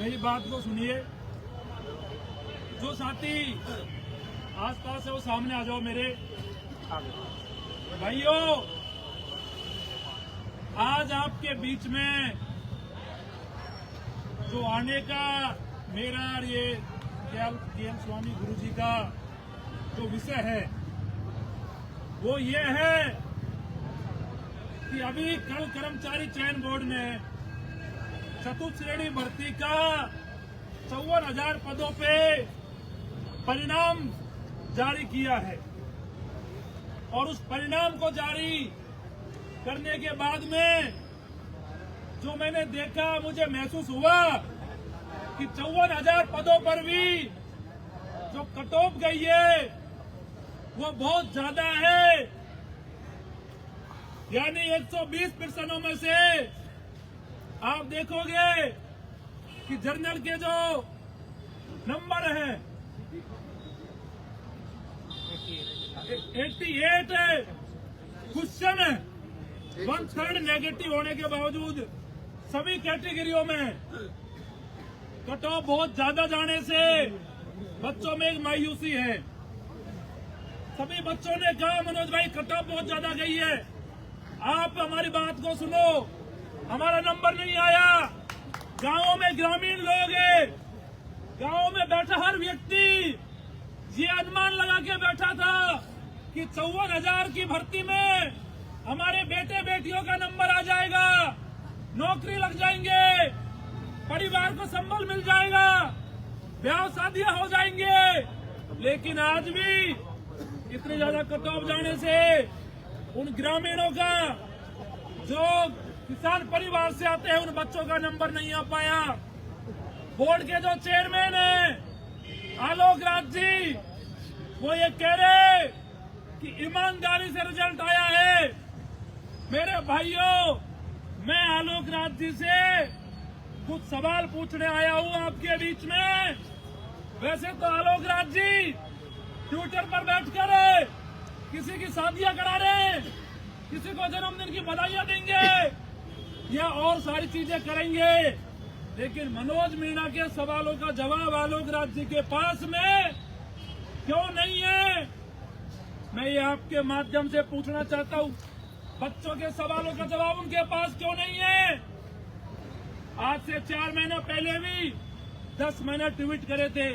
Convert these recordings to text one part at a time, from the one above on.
मेरी बात को सुनिए। जो साथी आसपास है वो सामने आ जाओ मेरे भाइयों। आज आपके बीच में जो आने का मेरा और ये के.एल. स्वामी गुरु जी का जो विषय है वो ये है कि अभी कल कर्मचारी चयन बोर्ड ने चतुर्थ श्रेणी भर्ती का 54,000 पदों पे परिणाम जारी किया है और उस परिणाम को जारी करने के बाद में जो मैंने देखा मुझे महसूस हुआ कि 54,000 पदों पर भी जो कट ऑफ गई है वो बहुत ज्यादा है। यानी 120% में से आप देखोगे कि जर्नल के जो नंबर है 88 क्वेश्चन है, 1/3 नेगेटिव होने के बावजूद सभी कैटेगरियों में कट ऑफ बहुत ज्यादा जाने से बच्चों में एक मायूसी है। सभी बच्चों ने कहा मनोज भाई कट ऑफ बहुत ज्यादा गई है, आप हमारी बात को सुनो, हमारा नंबर नहीं आया। गांवों में ग्रामीण लोग हैं, गांवों में बैठा हर व्यक्ति ये अनुमान लगा के बैठा था कि 54,000 की भर्ती में हमारे बेटे बेटियों का नंबर आ जाएगा, नौकरी लग जाएंगे, परिवार को संबल मिल जाएगा, ब्याह शादियां हो जाएंगे। लेकिन आज भी इतने ज्यादा कट ऑफ जाने से उन ग्रामीणों का जो किसान परिवार से आते हैं उन बच्चों का नंबर नहीं आ पाया। बोर्ड के जो चेयरमैन हैं आलोक राज जी वो ये कह रहे कि ईमानदारी से रिजल्ट आया है। मेरे भाइयों, मैं आलोक राज जी से कुछ सवाल पूछने आया हूँ आपके बीच में। वैसे तो आलोक राज जी ट्विटर पर बैठकर किसी की शादियां करा रहे, किसी को जन्मदिन की बधाइयां देंगे या और सारी चीजें करेंगे, लेकिन मनोज मीणा के सवालों का जवाब आलोक राज जी के पास में क्यों नहीं है? मैं ये आपके माध्यम से पूछना चाहता हूँ, बच्चों के सवालों का जवाब उनके पास क्यों नहीं है? आज से 4 महीने पहले भी 10 महीने ट्वीट करे थे,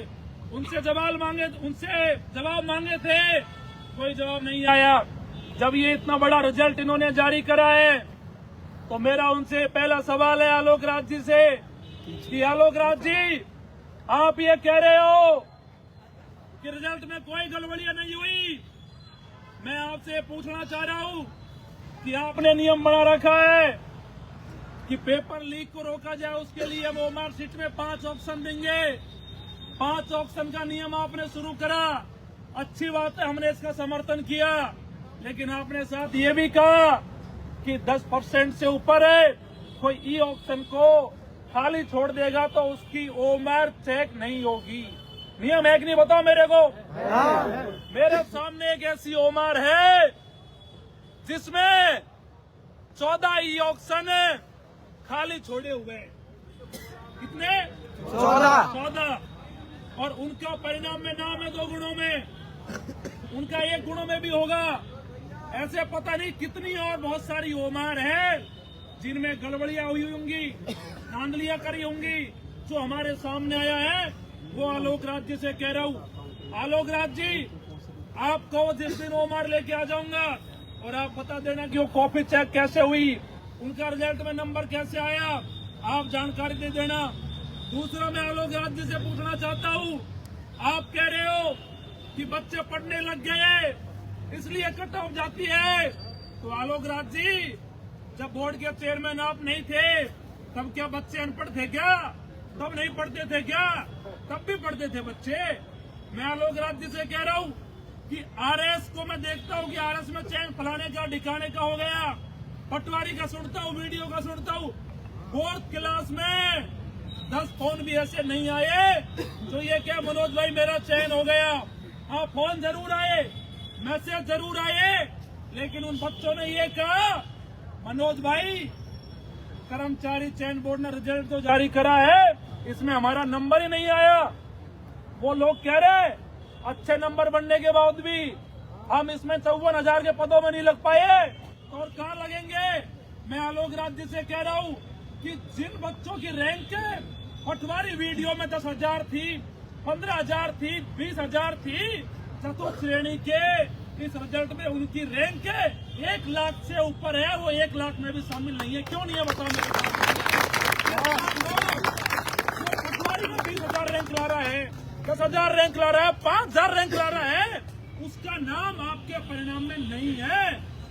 उनसे जवाब मांगे थे, कोई जवाब नहीं आया। जब ये इतना बड़ा रिजल्ट इन्होंने जारी करा है तो मेरा उनसे पहला सवाल है आलोक राज जी से कि आलोक राज जी, आप ये कह रहे हो कि रिजल्ट में कोई गड़बड़ियां नहीं हुई। मैं आपसे पूछना चाह रहा हूं कि आपने नियम बना रखा है कि पेपर लीक को रोका जाए, उसके लिए हम ओमार शीट में 5 ऑप्शन देंगे। 5 ऑप्शन का नियम आपने शुरू करा, अच्छी बात है, हमने इसका समर्थन किया। लेकिन आपने साथ ये भी कहा कि 10% से ऊपर है कोई ई ऑप्शन को खाली छोड़ देगा तो उसकी ओमर चेक नहीं होगी। नियम है कि नहीं, बताओ मेरे को। मेरे सामने एक ऐसी ओमर है जिसमें 14 ई ऑप्शन खाली छोड़े हुए। कितने? 14। और उनका परिणाम में नाम है 2 गुणों में, उनका 1 गुणों में भी होगा। ऐसे पता नहीं कितनी और बहुत सारी ओमार है जिनमें गड़बड़ियां हुई होंगी, धांधलियां करी होंगी। जो हमारे सामने आया है वो आलोक राज जी से कह रहा हूँ, आलोक राज जी आपको जिस दिन ओमार लेके आ जाऊंगा और आप बता देना कि वो कॉपी चेक कैसे हुई, उनका रिजल्ट में नंबर कैसे आया, आप जानकारी दे देना। दूसरा मैं आलोक राज जी से पूछना चाहता हूँ, आप कह रहे हो कि बच्चे पढ़ने लग गए इसलिए कट ऑफ जाती है, तो आलोक राज जी जब बोर्ड के चेयरमैन आप नहीं थे तब क्या बच्चे अनपढ़ थे क्या? तब नहीं पढ़ते थे क्या? तब भी पढ़ते थे बच्चे। मैं आलोक राज जी से कह रहा हूँ कि आरएस को मैं देखता हूँ कि आरएस में चैन फलाने का ढिकाने का हो गया, पटवारी का सुनता हूँ, वीडियो का सुनता हूँ। 4th क्लास में 10 फोन भी ऐसे नहीं आए तो ये क्या मनोज भाई मेरा चयन हो गया। हाँ, फोन जरूर आए, मैसेज जरूर आए, लेकिन उन बच्चों ने ये कहा मनोज भाई कर्मचारी चयन बोर्ड ने रिजल्ट तो जारी करा है इसमें हमारा नंबर ही नहीं आया। वो लोग कह रहे अच्छे नंबर बनने के बाद भी हम इसमें 54,000 के पदों में नहीं लग पाए, और कहाँ लगेंगे। मैं आलोक राज जी से कह रहा हूँ कि जिन बच्चों की रैंक पटवारी वीडियो में 10,000 थी, 15,000 थी, 20,000 थी, चतुर्थ श्रेणी के इस रिजल्ट में उनकी रैंक 1 लाख से ऊपर है, वो 1 लाख में भी शामिल नहीं है। क्यों नहीं है बताओ मेरे पटवारी में 20,000 रैंक ला रहा है, 10,000 रैंक ला रहा है, 5,000 रैंक ला रहा है, उसका नाम आपके परिणाम में नहीं है।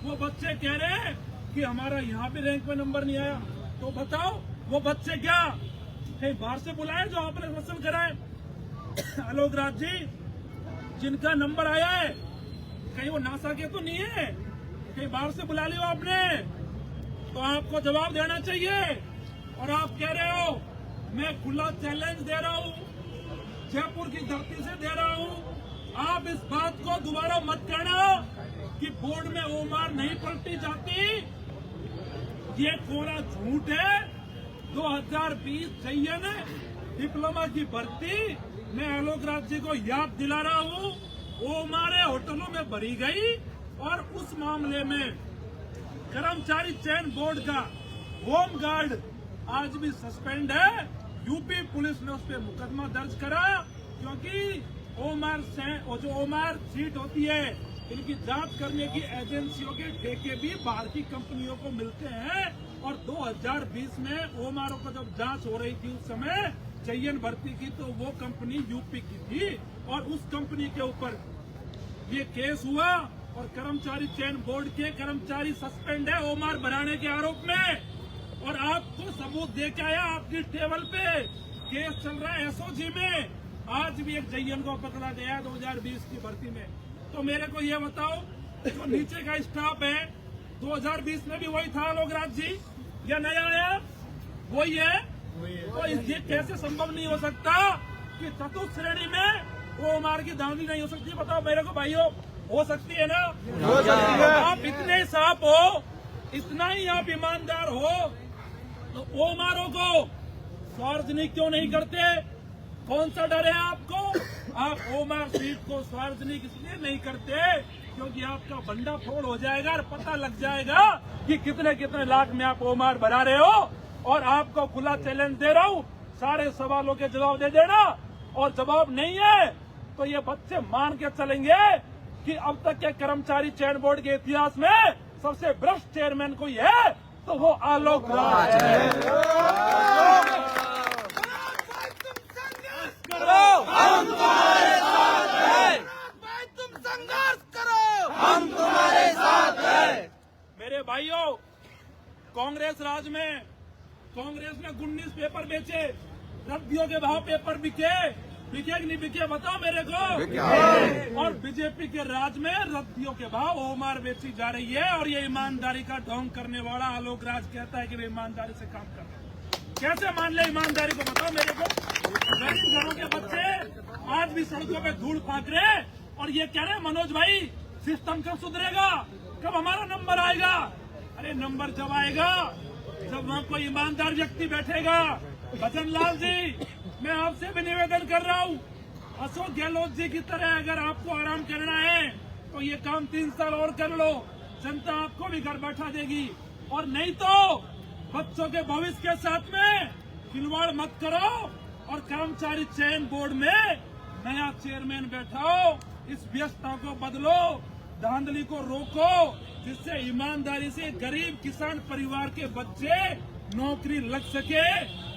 वो बच्चे कह रहे हैं कि हमारा यहाँ पे रैंक में नंबर नहीं आया, तो बताओ वो बच्चे क्या कहीं बाहर से बुलाए जो आपने मसल कराए। आलोक राज जी, जिनका नंबर आया है कहीं वो नासा के तो नहीं है, कहीं बाहर से बुला लियो आपने, तो आपको जवाब देना चाहिए। और आप कह रहे हो मैं खुला चैलेंज दे रहा हूँ, जयपुर की धरती से दे रहा हूँ, आप इस बात को दोबारा मत कहना कि बोर्ड में ओमार नहीं पलटी जाती, ये कोरा झूठ है। 2020 चयन डिप्लोमा की भर्ती मैं आलोक राज जी को याद दिला रहा हूँ, ओमारे होटलों में भरी गई, और उस मामले में कर्मचारी चयन बोर्ड का होम गार्ड आज भी सस्पेंड है। यूपी पुलिस ने उस पर मुकदमा दर्ज करा, क्योंकि जो ओमार सीट होती है, इनकी जांच करने की एजेंसियों के ठेके भी बाहर की कंपनियों को मिलते हैं। और 2020 में ओमारों को जब जांच हो रही थी उस समय चयन भर्ती की, तो वो कंपनी यूपी की थी, और उस कंपनी के ऊपर ये केस हुआ, और कर्मचारी चयन बोर्ड के कर्मचारी सस्पेंड है ओमार बढ़ाने के आरोप में। और आपको सबूत दे के आया, आपकी टेबल पे केस चल रहा है एसओजी में, आज भी एक जयन को पकड़ा गया 2020 की भर्ती में। तो मेरे को ये बताओ, जो नीचे का स्टाफ है 2020 में भी वही था आलोक राज जी, या नया आया वही है? तो ये कैसे संभव नहीं हो सकता कि चतुर्थ श्रेणी में ओमार की धांधली नहीं हो सकती? बताओ मेरे को भाइयों, हो सकती है ना? हो सकती है। आप इतने साफ हो, इतना ही आप ईमानदार हो, तो ओमारों को सार्वजनिक क्यों नहीं करते? कौन सा डर है आपको? आप ओमार सीट को सार्वजनिक इसलिए नहीं करते क्योंकि आपका बंडा फोड़ हो जाएगा और पता लग जाएगा कि कितने कितने लाख में आप ओमार भरा रहे हो। और आपको खुला चैलेंज दे रहा हूँ, सारे सवालों के जवाब दे देना, और जवाब नहीं है तो ये बच्चे मान के चलेंगे कि अब तक के कर्मचारी चयन बोर्ड के इतिहास में सबसे भ्रष्ट चेयरमैन कोई है तो वो आलोक राज है। हम तुम्हारे साथ हैं। तुम संघर्ष करो, हम तुम्हारे साथ हैं। मेरे भाइयों, कांग्रेस राज में कांग्रेस ने 19 पेपर बेचे, रद्दियों के भाव पेपर बिके कि नहीं बिके बताओ मेरे को। और बीजेपी के राज में रद्दियों के भाव ओमार बेची जा रही है, और ये ईमानदारी का ढोंग करने वाला आलोक राज कहता है कि वे ईमानदारी से काम कर रहे हैं। कैसे मान ले ईमानदारी को बताओ मेरे को। गरीब घरों के बच्चे आज भी सड़कों पे धूल फाँक रहे हैं, और ये कह रहे हैं मनोज भाई सिस्टम कब सुधरेगा, कब हमारा नंबर आएगा। अरे नंबर जब आएगा जब वहाँ कोई ईमानदार व्यक्ति बैठेगा। भजन लाल जी, मैं आपसे भी निवेदन कर रहा हूँ, अशोक गहलोत जी की तरह अगर आपको आराम करना है तो ये काम 3 साल और कर लो, जनता आपको भी घर बैठा देगी। और नहीं तो बच्चों के भविष्य के साथ में खिलवाड़ मत करो, और कर्मचारी चयन बोर्ड में नया चेयरमैन बैठाओ, इस व्यवस्था को बदलो, धांधली को रोको, जिससे ईमानदारी से गरीब किसान परिवार के बच्चे नौकरी लग सके।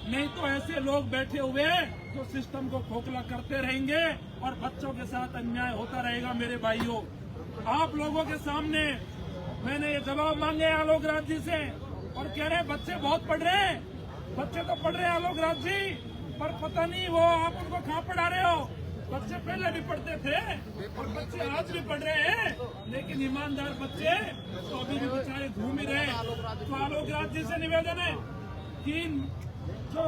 नहीं तो ऐसे लोग बैठे हुए जो सिस्टम को खोखला करते रहेंगे और बच्चों के साथ अन्याय होता रहेगा। मेरे भाइयों, आप लोगों के सामने मैंने ये जवाब मांगे आलोक राज जी से, और कह रहे बच्चे बहुत पढ़ रहे हैं। बच्चे तो पढ़ रहे हैं आलोक राज जी, पर पता नहीं वो आप उनको कहाँ पढ़ा रहे हो। बच्चे पहले भी पढ़ते थे और बच्चे आज भी पढ़ रहे हैं, लेकिन ईमानदार बच्चे तो अभी भी बेचारे घूम ही रहे। तो आलोक राज जी से निवेदन है कि जो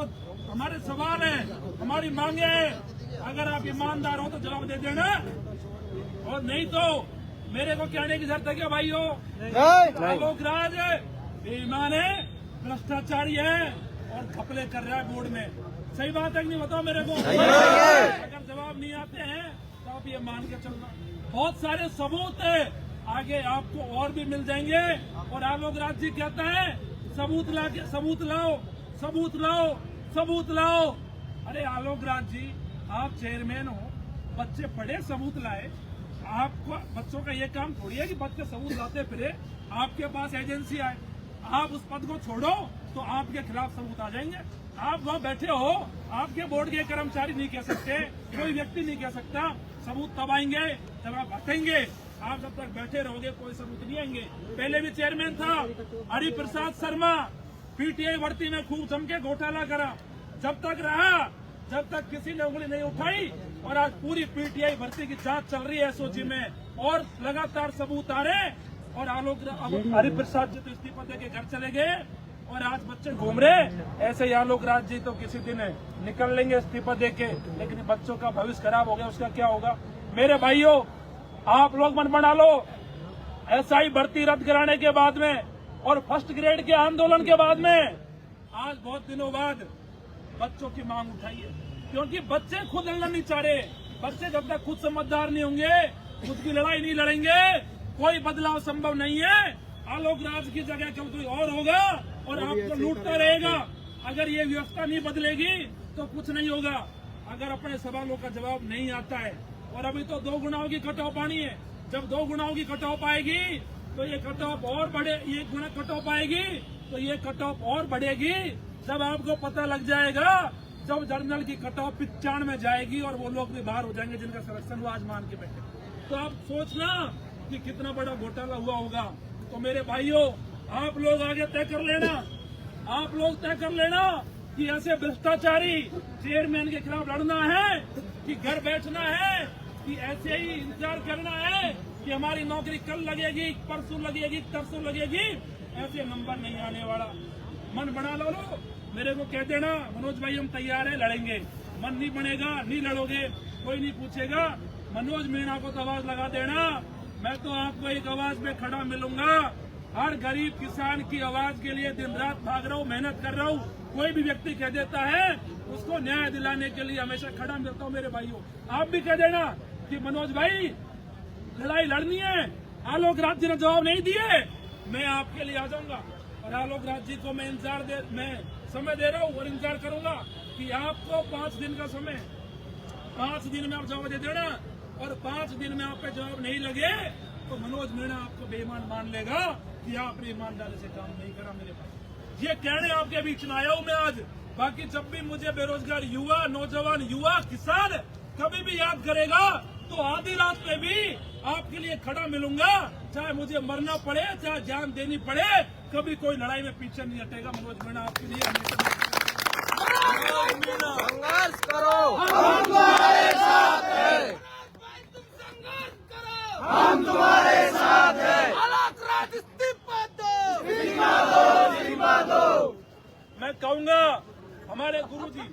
हमारे सवाल है, हमारी मांगे हैं, अगर आप ईमानदार हो तो जवाब दे देना, और नहीं तो मेरे को कहने की जरूरत है क्या भाइयों? आलोक राज बेईमान है, भ्रष्टाचारी है और घपले कर रहा है बोर्ड में। सही बात है कि नहीं, बताओ मेरे को। अगर जवाब नहीं आते हैं तो आप ये मान के चलना, बहुत सारे सबूत है आगे आपको और भी मिल जाएंगे। और आलोक राज जी कहता है सबूत लाओ, सबूत लाओ, सबूत लाओ। अरे आलोक राज जी, आप चेयरमैन हो, बच्चे पढ़े सबूत लाए। आपको बच्चों का ये काम थोड़ी है कि बच्चे सबूत लाते फिरे, आपके पास एजेंसी आए, आप उस पद को छोड़ो तो आपके खिलाफ सबूत आ जाएंगे। आप वहाँ बैठे हो, आपके बोर्ड के कर्मचारी नहीं कह सकते, कोई व्यक्ति नहीं कह सकता। सबूत तब आएंगे जब आप हटेंगे। आप जब तक बैठे रहोगे कोई सबूत नहीं आएंगे। पहले भी चेयरमैन था हरिप्रसाद शर्मा, पीटीआई भर्ती में खूब जम के घोटाला करा, जब तक रहा, जब तक किसी ने उंगली नहीं उठाई। और आज पूरी पीटीआई भर्ती की जांच चल रही है एसओजी में और लगातार सबूत आ रहे। और आलोक हरिप्रसाद जी तो इस्तीफा दे के घर चले गए और आज बच्चे घूम रहे। ऐसे ही आलोक राज जी तो किसी दिन निकल लेंगे इस्तीफा दे के, लेकिन बच्चों का भविष्य खराब हो गया, उसका क्या होगा। मेरे भाइयों, आप लोग मन बना लो, एसआई भर्ती रद्द कराने के बाद में और फर्स्ट ग्रेड के आंदोलन के बाद में आज बहुत दिनों बाद बच्चों की मांग उठाई है, क्योंकि बच्चे खुद लड़ना नहीं चाह रहे। बच्चे जब तक खुद समझदार नहीं होंगे, खुद की लड़ाई नहीं लड़ेंगे, कोई बदलाव संभव नहीं है। आलोक राज की जगह कल कोई और होगा और आपको लूटता रहेगा। अगर ये व्यवस्था नहीं बदलेगी तो कुछ नहीं होगा। अगर अपने सवालों का जवाब नहीं आता है, और अभी तो 2 गुनाओं की कट ऑफ आनी है, जब 2 गुनाओं की कट ऑफ आएगी तो ये कट ऑफ और बढ़े, ये गुना कट ऑफ आएगी तो ये कट ऑफ और बढ़ेगी। जब आपको पता लग जाएगा, जब जर्नल की कट ऑफ 95 में जाएगी और वो लोग भी बाहर हो जाएंगे जिनका सिलेक्शन हुआ, आज मान के बैठे, तो आप सोचना कि कितना बड़ा घोटाला हुआ होगा। तो मेरे भाइयों, आप लोग आगे तय कर लेना, आप लोग तय कर लेना कि ऐसे भ्रष्टाचारी चेयरमैन के खिलाफ लड़ना है कि घर बैठना है, कि ऐसे ही इंतजार करना है कि हमारी नौकरी कल लगेगी, परसों लगेगी, तरसों लगेगी। ऐसे नंबर नहीं आने वाला। मन बना लो, मेरे को कह देना मनोज भाई हम तैयार हैं, लड़ेंगे। मन नहीं बनेगा, नहीं लड़ोगे, कोई नहीं पूछेगा। मनोज मीणा को तो आवाज लगा देना, मैं तो आपको एक आवाज में खड़ा मिलूंगा। हर गरीब किसान की आवाज के लिए दिन रात भाग रहा हूँ, मेहनत कर रहा हूँ। कोई भी व्यक्ति कह देता है उसको न्याय दिलाने के लिए हमेशा खड़ा मिलता हूँ। मेरे भाइयों, आप भी कह देना कि मनोज भाई लड़ाई लड़नी है। आलोक राज जी ने जवाब नहीं दिए, मैं आपके लिए आ जाऊंगा। और आलोक राज जी को मैं समय दे रहा हूँ और इंतजार करूंगा कि आपको 5 दिन का समय, 5 दिन में आप जवाब दे देना। और 5 दिन में आप पे जवाब नहीं लगे तो मनोज मीणा आपको बेईमान मान लेगा कि आपने ईमानदारी से काम नहीं करा। मेरे पास ये कहने आपके बीच में आया हूँ मैं आज। बाकी जब भी मुझे बेरोजगार युवा, नौजवान, युवा, किसान कभी भी याद करेगा तो आधी रात में भी आपके लिए खड़ा मिलूंगा, चाहे मुझे मरना पड़े, चाहे जान देनी पड़े। कभी कोई लड़ाई में पीछे नहीं हटेगा। मनोज मीणा आपके लिए संघर्ष करो, हम तुम्हारे साथ हैं। तुम संघर्ष करो, हम तुम्हारे साथ हैं। आलोक राज इस्तीफा दो, इस्तीफा दो, इस्तीफा दो। मैं कहूंगा हमारे गुरुजी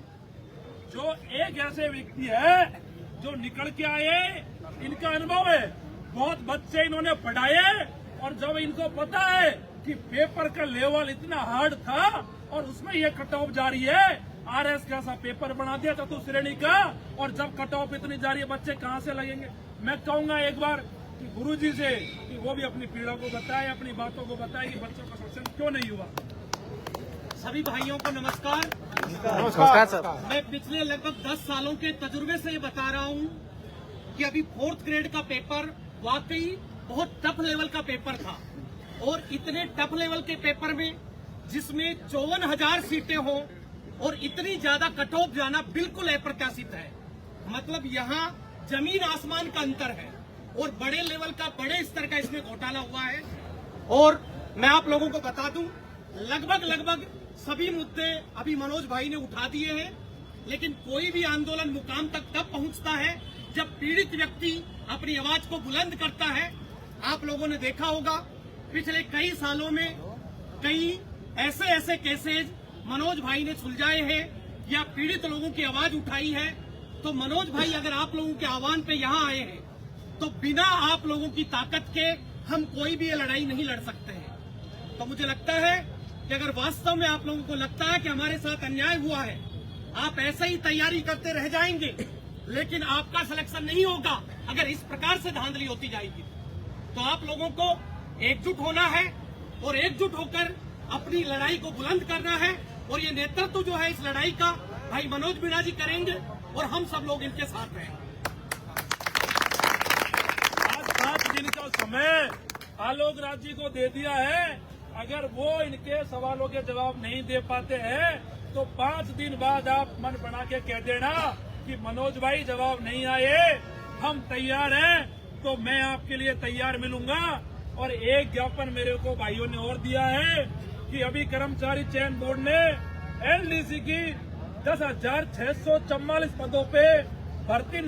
जो एक ऐसे व्यक्ति है जो निकल के आए, इनका अनुभव है, बहुत बच्चे इन्होंने पढ़ाए। और जब इनको पता है कि पेपर का लेवल इतना हार्ड था और उसमें ये कट ऑफ जारी है, आरएस का सा पेपर बना दिया चतुर्थ श्रेणी का, और जब कट ऑफ इतनी जारी है बच्चे कहाँ से लगेंगे। मैं कहूंगा एक बार कि गुरुजी से कि वो भी अपनी पीड़ा को बताए, अपनी बातों को बताए कि बच्चों का सिलेक्शन क्यों नहीं हुआ। सभी भाइयों को नमस्कार। नमस्कार सर। मैं पिछले लगभग 10 सालों के तजुर्बे से ये बता रहा हूँ कि अभी 4th ग्रेड का पेपर वाकई बहुत टफ लेवल का पेपर था। और इतने टफ लेवल के पेपर में जिसमें 54,000 सीटें हों और इतनी ज्यादा कट ऑफ जाना बिल्कुल अप्रत्याशित है। मतलब यहाँ जमीन आसमान का अंतर है और बड़े लेवल का, बड़े स्तर का इसमें घोटाला हुआ है। और मैं आप लोगों को बता दूं, लगभग सभी मुद्दे अभी मनोज भाई ने उठा दिए हैं। लेकिन कोई भी आंदोलन मुकाम तक तब पहुंचता है जब पीड़ित व्यक्ति अपनी आवाज को बुलंद करता है। आप लोगों ने देखा होगा पिछले कई सालों में कई ऐसे केसेज मनोज भाई ने सुलझाए हैं या पीड़ित लोगों की आवाज उठाई है। तो मनोज भाई अगर आप लोगों के आह्वान पे यहाँ आए हैं तो बिना आप लोगों की ताकत के हम कोई भी ये लड़ाई नहीं लड़ सकते हैं। तो मुझे लगता है कि अगर वास्तव में आप लोगों को लगता है कि हमारे साथ अन्याय हुआ है, आप ऐसे ही तैयारी करते रह जाएंगे, लेकिन आपका सिलेक्शन नहीं होगा अगर इस प्रकार से धांधली होती जाएगी। तो आप लोगों को एकजुट होना है और एकजुट होकर अपनी लड़ाई को बुलंद करना है। और ये नेतृत्व जो है इस लड़ाई का भाई मनोज मीणा जी करेंगे और हम सब लोग इनके साथ रहेंगे। आज 5 दिन का समय आलोक राज जी को दे दिया है। अगर वो इनके सवालों के जवाब नहीं दे पाते हैं तो 5 दिन बाद आप मन बना के कह देना कि मनोज भाई जवाब नहीं आए, हम तैयार हैं, तो मैं आपके लिए तैयार मिलूंगा। और एक ज्ञापन मेरे को भाइयों ने और दिया है कि अभी कर्मचारी चयन बोर्ड ने एलडीसी की 10,644 पदों पे भर्ती